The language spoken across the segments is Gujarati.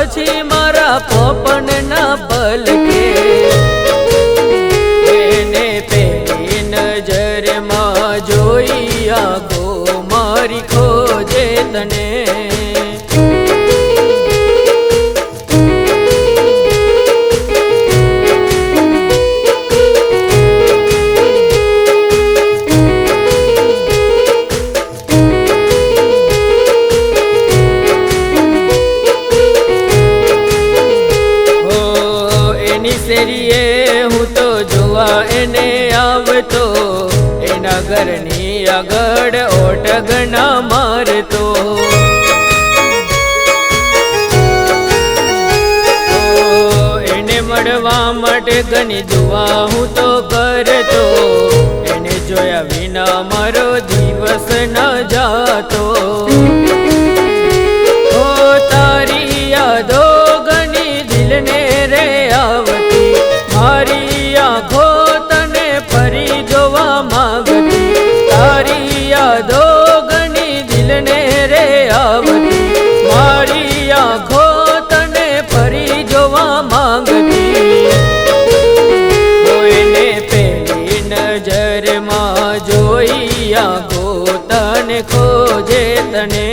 પછી મારા પોપનના પલકે એને પેલી નજરમાં જોઈ આંખો મારી ખોજે તને શેરીએ હું તો જોવા એને આવતો એના ઘરની આગળ ઓટગણા મારતો એને મળવા માટે ઘણી દુઆ હું તો કરતો એને જોયા વિના મારો દિવસ ન જાતો તારી યાદો ઘણી દિલને રે આવતી મારી આંખો તને ફરી જોવા માંગતી તારી યાદો ઘણી દિલને રે આવતી મારી આંખો તને ફરી જોવા માંગતી કોઈને પેલી નજરમાં જોઈ આંખો તને ખોજે તને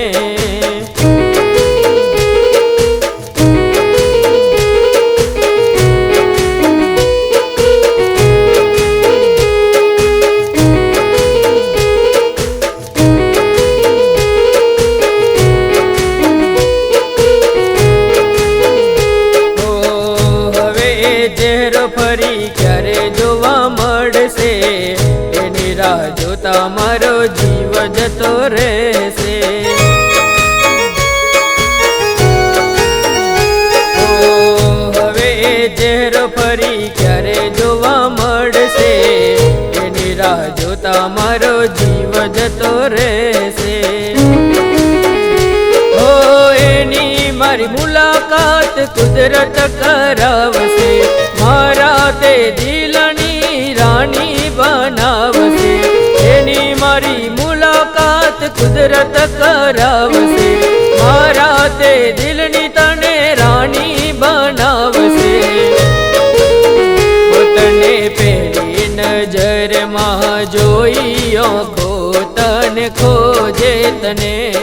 ફરી ક્યારે જોવા મળશે એની રાહ જોતા મારો જીવ જતો રહેશે હવે ચહેરો ફરી ક્યારે જોવા મળશે એની રાહ જોતા મારો જીવ જતો રહેશે એની મારી મુલાકાત કુદરત કરાવશે મારા તે દિલની રાણી બનાવશે એની મારી મુલાકાત કુદરત કરાવશે મારા તે દિલની તને રાણી બનાવશે તને પેલી નજરમાં જોઈ આંખો તને ખોજે તને